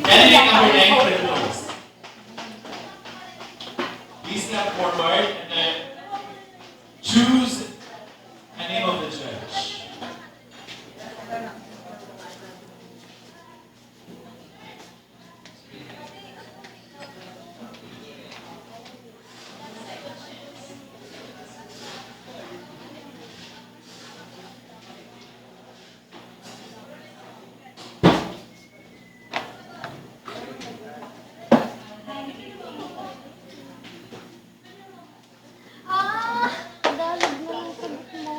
Candidate number 9 for the post. Please step forward and then choose a name of the judge. Dalag mo yung sagot mo.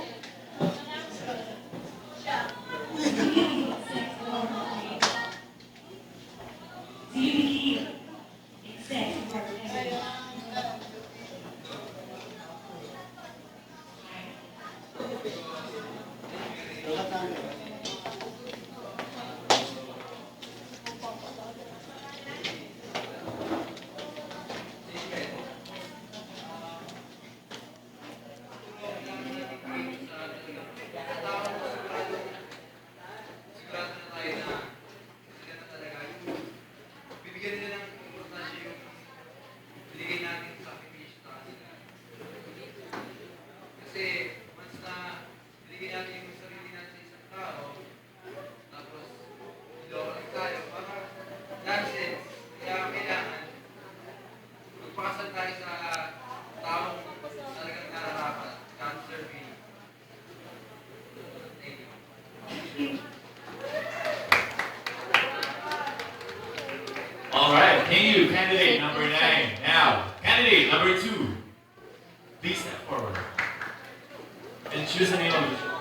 Bibigyan nila ng importansya yung binigay natin sa sakripisyo sa kanila. Kasi once na binigay natin yung sarili natin sa isang tao, tapos ilocate tayo, para nonsense, kaya kailangan magpakasal tayo sa taong talagang nararapat, God-serving. Thank you. Alright, thank you, candidate number 9. Now, candidate number 2. Please step forward. And choose a name of the judge.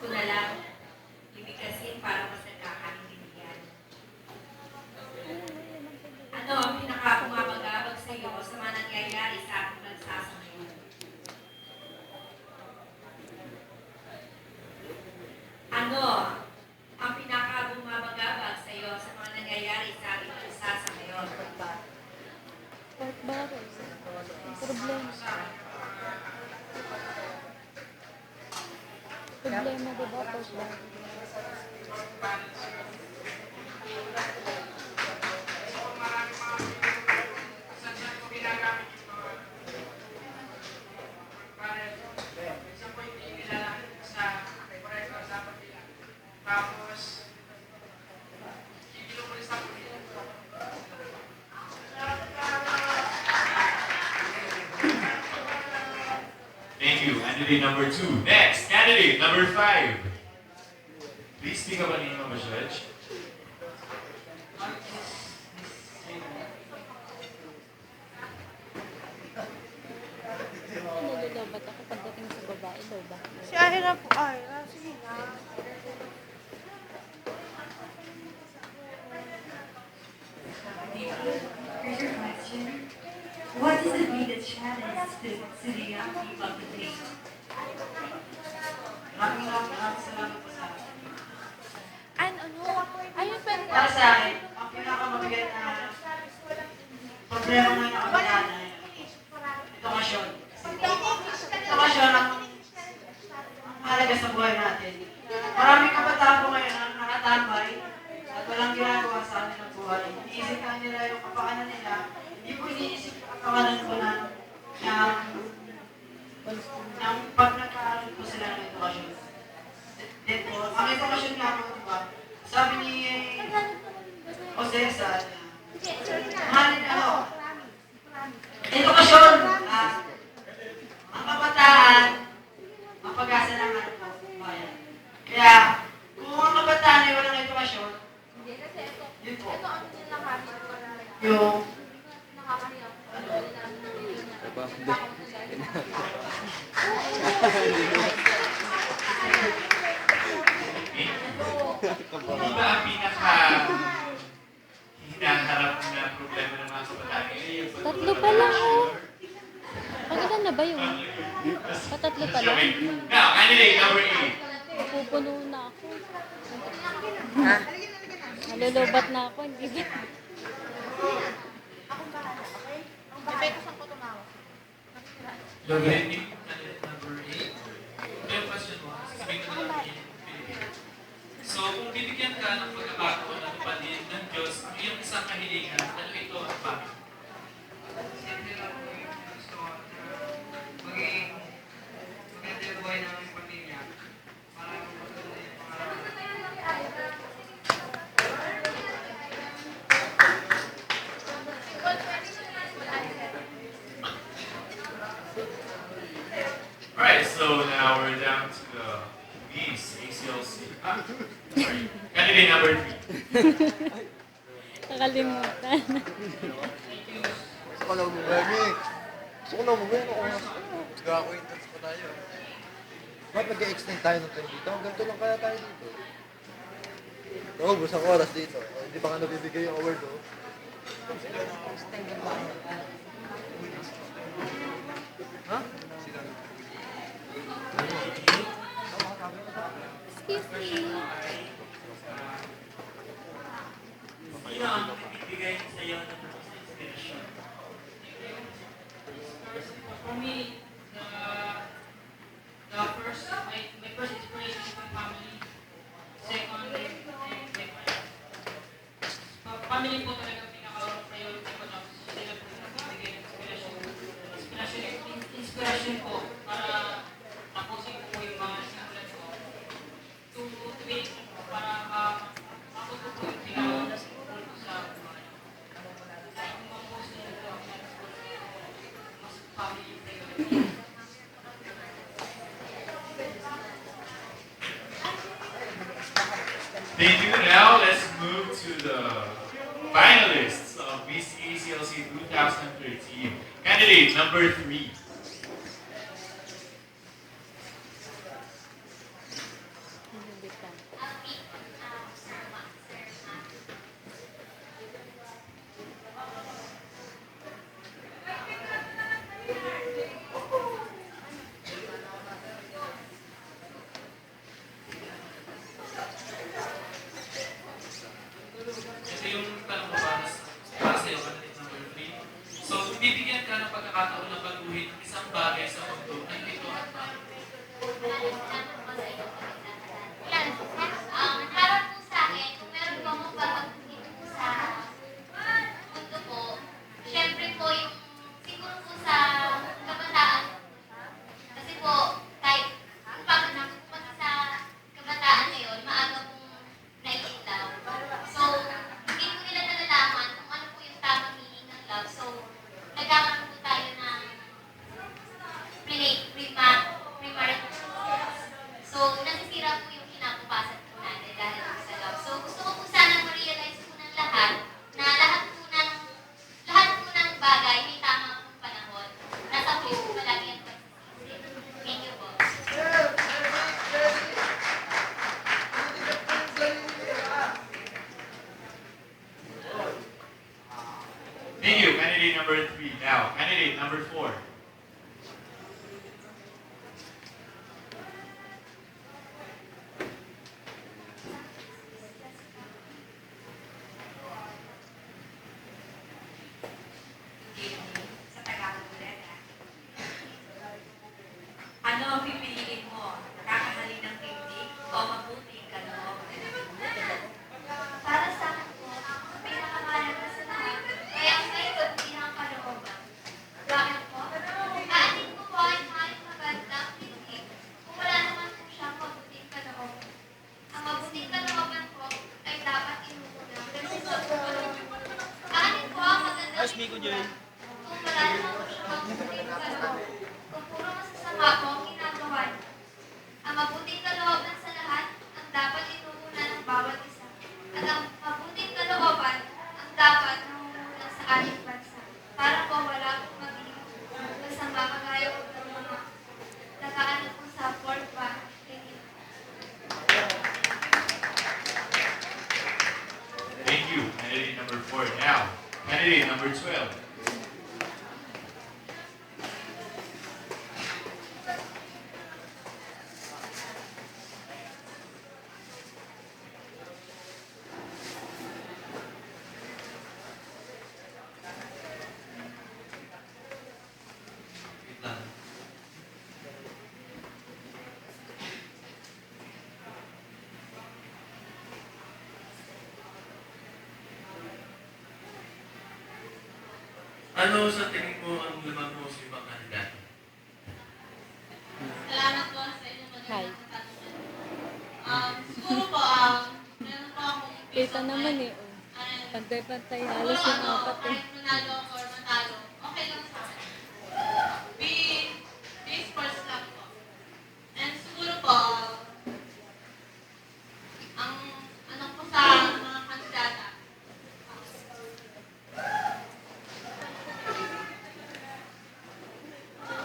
Ito na lang, ibig kasi para mas nagkakaintindihan. Ano ang pinaka-pumapagabag sa iyo sa mga nangyayari sa ating bansa sa ngayon? Ano ang pinaka-bumabagabag sa iyo sa mga nangyayari sa ating bansa sa ngayon? Pork barrel. Problema. Problema, diba? Pork barrel. Thank you, candidate number 2. Next, candidate number 5. Please speak up a name of a judge. Nalulabat ako pagdating sa babae daw ba? Si Ahira po. Ahira, sige na. Here's your question. What is the biggest challenge to the young people today? Maraming salamat po sa akin. Ayun, pero Para sa akin, ang pinakamabigat na problema na nakabalaan ay edukasyon. Edukasyon ang mahalaga sa buhay natin. Maraming kabataan po ngayon ang nakatambay at walang ginagawa sa kanilang buhay. Iniisip lang nila yung kapakanan nila, hindi po iniisip ang kapakanan po ng pag nagkaaral po sila ng edukasyon. Then po, ang edukasyon nga po, diba? Sabi ni Jose Rizal, mahalin edukasyon, ang kabataan, ang pag-asa ng anak po, bayan. Kaya, kung ang kabataan ay walang edukasyon, yun po, yung Ano ba ang hinaharap na problema ng mga kabataan ngayon? tatlo pa lang, oh. Pag-ilan na ba yun? Patatlo pa lang. Now, candidate number 8. Mapupuno na ako. Malulubat na ako, hindi ba? Akong bahala, okay? Ang bahala. Saan ko tumawag? Logarithm candidate number 8. Yung question mo, sasabihin ko na lang in Filipino. So, kung bibigyan ka ng pagkakataon na tuparin ng Diyos ang iyong isang kahilingan, ano ito at bakit? Siyempre lang po yung gusto ko na maging maganda yung buhay ng aming pamilya para mapatuloy yung pangarap. Alright, so now we're down to the B's, ACLC. Sorry. Candidate number 3. Nakalimutan. Gusto ko lang umuwi. Gusto ko lang umuwi. Ano oras na? Mag-acquaintance pa tayo. Ba't mag-extend tayo ng time dito? Ganito lang kaya tayo dito. Naubos ang oras dito. Hindi pa nga nabibigay yung award, oh. Ha? Excuse me. Sino ang nagbibigay sa iyo ng inspiration? For me, the first, my first inspiration is my family. Second, family po talaga pinaka-priority ko na sila po nagbibigay ng inspiration po para tapusin ko yung mga simulan ko. To be, para matuto po yung tinawag na siguro ko sa buhay. Kung mag-post nila ito, mas family priority. Thank you. Now let's move to the finalists of BCACLC 2013. Candidate number 3. Ito yung tanong ko para sa iyo, candidate number 3. So, kung bibigyan ka ng pagkakataon na baguhin ang isang bagay sa mundo, ano ito at bakit? Yan. Para po sa akin, kung meron po akong babaguhin po sa mundo po, syempre po yung siguro po sa kabataan. Kasi po, kahit kung pagkanak po kasi sa kabataan ngayon, maaga pong naiilaw. So, hindi po nila nalalaman kung ano po yung tamang meaning ng love. So, nagkakaroon po tayo ng primary. So, nasisira po yung kinabukasan po natin dahil po sa love. So, gusto ko po sana ma-realize po ng lahat na lahat po ng bagay may tamang pong panahon. Nasa huli po palagi ang pagsisisi. Thank you po. Thank you. Candidate number 3. Now, candidate number 4. Sa Tagalog ulit, ha? Ano ang pipiliin mo? Nakakahalin ng kilig o mabuting kaloob? Para sa akin po, ang pinakamahalaga sa lahat ay ang may kabutihang kalooban. Bakit po? Aanin ko po ay maaaring magandang tinig kung wala naman po siyang mabuting kalooban. Ang mabuting kalooban po ay dapat inuuna kasi sa kalooban. Aanin po ang magandang tinig kung wala naman po siyang mabuting kalooban. Kung puro masasama po ang ginagawa niya. Ang mabuting kalooban sa lahat ang dapat inuuna ng bawat isa. At ang mabuting kalooban ang dapat nangunguna sa ating bansa. Para po wala pong maging masama kagaya po ng mga nakaano po sa Fort Ban. Thank you. Candidate number 4. Now, candidate number 12. Ano sa tingin mo ang lamang mo sa ibang kandidato? Salamat po sa inyong Hi. magandang katanungan. Siguro po, meron po akong Kita naman eh. Oh. Pantay-pantay halos yung apat eh. Kahit manalo ako or matalo, okay lang sa akin. Be sports lang po. And siguro po, ang ano po sa mga kandidata,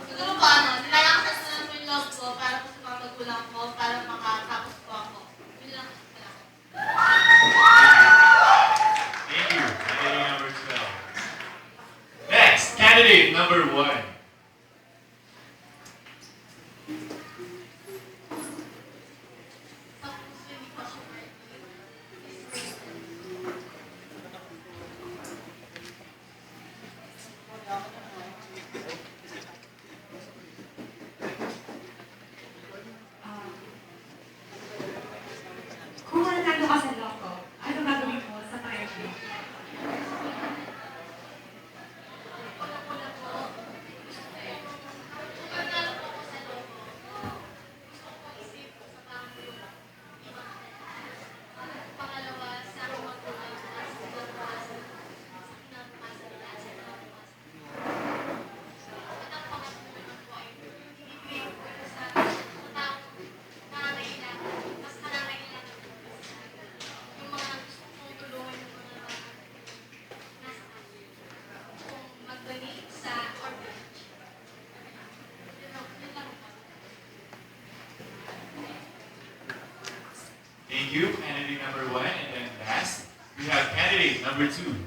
siguro po nilalakas na lang po yung loob ko para po sa mga magulang ko, para makatapos po ako. Yun lang. Thank you. Candidate number 12. Next, candidate number 1. Kung nanalo ka sa loko, ano gagawin mo sa time mo? Pangalawa, sa mga magulang at sa pagkawasan sa kinabukasan at sa kinabukasan. At ang pangatlo naman po ay ibigay ko sa mga taong nangangailangan, mas nangangailangan po kasi yung mga gusto kong tulungan yung mga nasa akin. Kung mag-donate sa orphanage. Yun lang po. Thank you, candidate number 1. And then last, we have candidate number 2.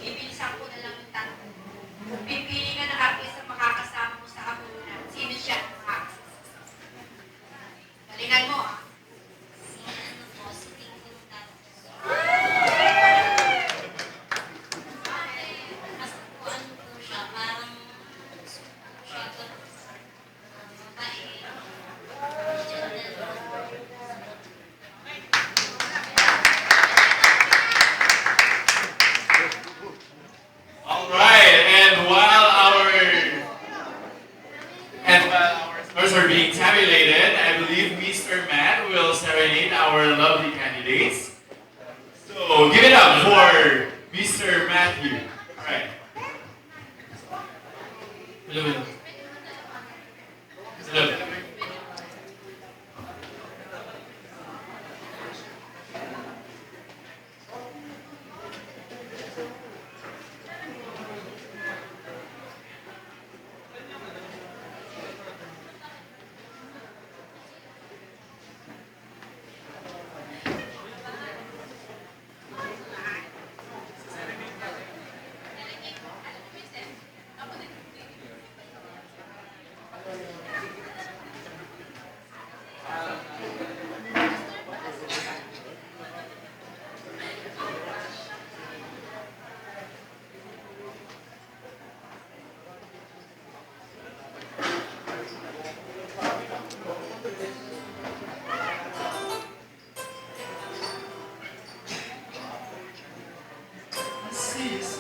Ibilisan ko na lang yung tanong. Kung pipili ka ng artist na makakasama mo sa hapunan, sino siya ang makakasama? Galingan mo ah. Si ano po, si King Hurtado. Kasi po ano po siya, parang siya po, mabait, gentleman. Alright, and while our scores are being tabulated, I believe Mr. Matt will serenade our lovely candidates. So give it up for Mr. Matthew. Alright. Hello, hello. Hello. Assist.